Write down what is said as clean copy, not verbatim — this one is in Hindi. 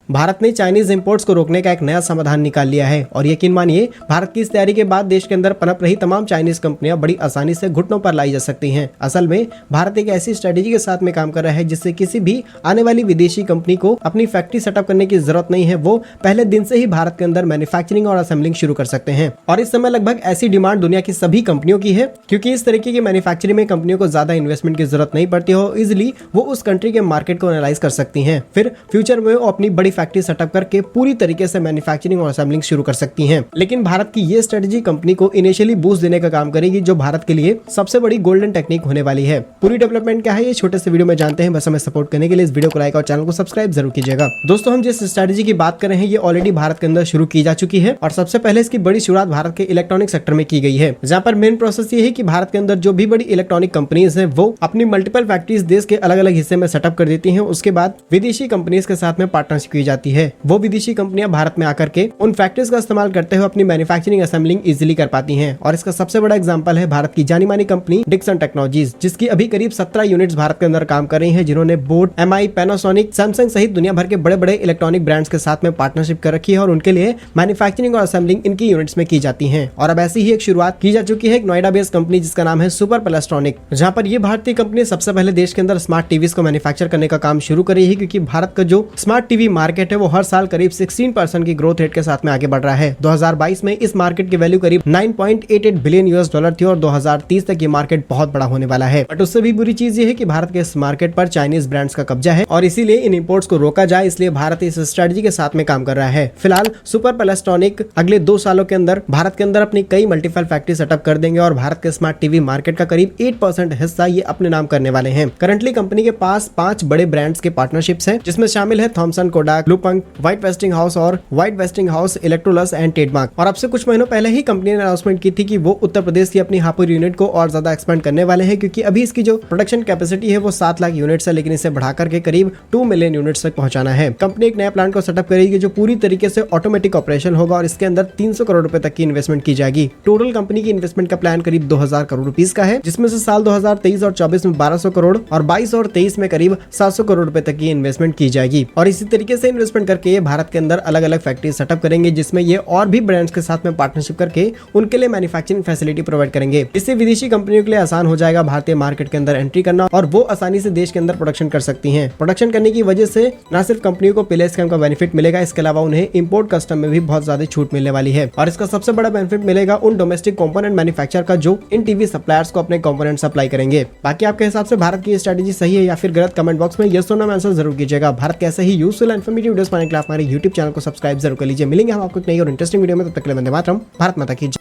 भारत ने चाइनीज इंपोर्ट्स को रोकने का एक नया समाधान निकाल लिया है और यकीन मानिए भारत की इस तैयारी के बाद देश के अंदर पनप रही तमाम चाइनीज कंपनियां बड़ी आसानी से घुटनों पर लाई जा सकती हैं। असल में भारत एक ऐसी स्ट्रेटेजी के साथ में काम कर रहा है जिससे किसी भी आने वाली विदेशी कंपनी को अपनी फैक्ट्री सेटअप करने की जरूरत नहीं है। वो पहले दिन से ही भारत के अंदर मैन्युफैक्चरिंग और असेंबलिंग शुरू कर सकते हैं और इस समय लगभग ऐसी डिमांड दुनिया की सभी कंपनियों की है क्योंकि इस तरीके की मैन्युफैक्चरिंग में कंपनियों को ज्यादा इन्वेस्टमेंट की जरूरत नहीं पड़ती हो। इजिली वो उस कंट्री के मार्केट को एनालाइज कर सकती हैं, फिर फ्यूचर में वो अपनी बड़ी फैक्ट्री सेटअप करके पूरी तरीके से मैन्युफैक्चरिंग और असेंबलिंग शुरू कर सकती हैं। लेकिन भारत की ये स्ट्रेटेजी कंपनी को इनिशियली बूस्ट देने का काम करेगी जो भारत के लिए सबसे बड़ी गोल्डन टेक्निक होने वाली है। पूरी डेवलपमेंट क्या है ये छोटे से वीडियो में जानते हैं। बस हमें सपोर्ट करने के लिए इस वीडियो को लाइक और चैनल को सब्सक्राइब जरूर कीजिएगा। दोस्तों हम जिस स्ट्रेटेजी की बात कर रहे हैं ये ऑलरेडी भारत के अंदर शुरू की जा चुकी है और सबसे पहले इसकी बड़ी शुरुआत भारत के इलेक्ट्रॉनिक सेक्टर में की गई है, जहाँ पर मेन प्रोसेस ये है कि भारत के अंदर जो भी बड़ी इलेक्ट्रॉनिक कंपनीज हैं वो अपनी मल्टीपल फैक्ट्रीज देश के अलग अलग हिस्से में सेटअप कर देती हैं। उसके बाद विदेशी कंपनीज के साथ में पार्टनरशिप की जाती है। वो विदेशी कंपनियां भारत में आकर के उन फैक्ट्रीज का इस्तेमाल करते हुए अपनी मैन्युफैक्चरिंग असेंबलिंग इजीली कर पाती हैं और इसका सबसे बड़ा एग्जांपल है भारत की जानी मानी कंपनी डिक्सन टेक्नोलॉजीज, जिसकी अभी करीब 17 यूनिट्स भारत के अंदर काम कर रही हैं, जिन्होंने बोट, एमआई, पैनासोनिक, सैमसंग सहित दुनिया भर के बड़े बड़े इलेक्ट्रॉनिक ब्रांड्स के साथ में पार्टनरशिप कर रखी है और उनके लिए मैन्युफैक्चरिंग और असेंबलिंग इनकी यूनिट्स में की जाती है। और अब ऐसी ही एक शुरुआत की जा चुकी है एक नोएडा बेस्ड कंपनी जिसका नाम है सुपर प्लेस्ट्रॉनिक, जहाँ पर ये भारतीय कंपनी सबसे पहले देश के अंदर स्मार्ट टीवीज को मैन्युफैक्चर करने का काम शुरू कर रही है क्योंकि भारत का जो स्मार्ट टीवी मार्केट है वो हर साल करीब 16% की ग्रोथ रेट के साथ में आगे बढ़ रहा है। 2022 में इस मार्केट की वैल्यू करीब 9.88 बिलियन यूएस डॉलर थी और 2030 तक ये मार्केट बहुत बड़ा होने वाला है। बट उससे भी बुरी चीज ये है कि भारत के इस मार्केट पर चाइनीज ब्रांड्स का कब्जा है और इसीलिए इन इंपोर्ट्स को रोका जाए, इसलिए भारत इस स्ट्रेटजी के साथ में काम कर रहा है। फिलहाल सुपर प्लेस्ट्रॉनिक अगले 2 सालों के अंदर भारत के अंदर अपनी कई मल्टीपल फैक्ट्री सेटअप कर देंगे और भारत के स्मार्ट टीवी मार्केट का करीब 8% हिस्सा ये अपने नाम करने वाले हैं। करंटली कंपनी के पास 5 बड़े ब्रांड्स के पार्टनरशिप्स हैं, जिसमें शामिल है थॉमसन, कोडाक, ब्लूपंक, व्हाइट वेस्टिंगहाउस और व्हाइट वेस्टिंगहाउस, इलेक्ट्रोलस एंड ट्रेडमार्क। और अब से कुछ महीनों पहले ही कंपनी ने अनाउंसमेंट की थी कि वो उत्तर प्रदेश की अपनी हापुड़ यूनिट को और ज्यादा एक्सपेंड करने वाले हैं क्योंकि अभी इसकी जो प्रोडक्शन कैपेसिटी है वो 7 लाख यूनिट्स है, लेकिन इसे बढ़ाकर के करीब 2 मिलियन यूनिट्स तक पहुंचाना है। कंपनी एक नया प्लांट को सेटअप करेगी जो पूरी तरीके से ऑटोमेटिक ऑपरेशन होगा और इसके अंदर 300 करोड़ रुपए तक की इन्वेस्टमेंट की जाएगी। टोटल कंपनी की इन्वेस्टमेंट का प्लान करीब 2000 करोड़ रुपीस का है, जिसमें से साल 2023 और 24 में 1200 करोड़ और 22 और 23 में करीब 700 करोड़ रुपए तक की इन्वेस्टमेंट की जाएगी। और इसी तरीके से इन्वेस्टमेंट करके ये भारत के अंदर अलग अलग फैक्ट्री सेटअप करेंगे, जिसमें ये और भी ब्रांड्स के साथ में पार्टनरशिप करके उनके लिए मैन्युफैक्चरिंग फैसिलिटी प्रोवाइड करेंगे। इससे विदेशी कंपनियों के लिए आसान हो जाएगा भारतीय मार्केट के अंदर एंट्री करना और वो आसानी से देश के अंदर प्रोडक्शन कर सकती हैं। प्रोडक्शन करने की वजह से न सिर्फ कंपनियों को पिले स्कैम का बेनिफिट मिलेगा, इसके अलावा उन्हें इंपोर्ट कस्टम में भी बहुत ज्यादा छूट मिलने वाली है। और इसका सबसे बड़ा बेनिफिट मिलेगा उन डोमेस्टिक कंपोनेंट मैन्युफैक्चर का जो इन टीवी सप्लायर्स को अपने कंपोनेंट सप्लाई करेंगे। बाकी आपके हिसाब से भारत की स्ट्रेटेजी सही है या फिर गलत, कमेंट बॉक्स में यस और नो आंसर जरूर कीजिएगा। भारत के ऐसे ही यूजफुल इन्फॉर्मेटिव वीडियोस पाने के लिए हमारे YouTube चैनल को सब्सक्राइब जरूर कर लीजिए। मिलेंगे हम आपको एक नई और इंटरेस्टिंग वीडियो में, तब तक के लिए वंदे मातरम, भारत माता की जय।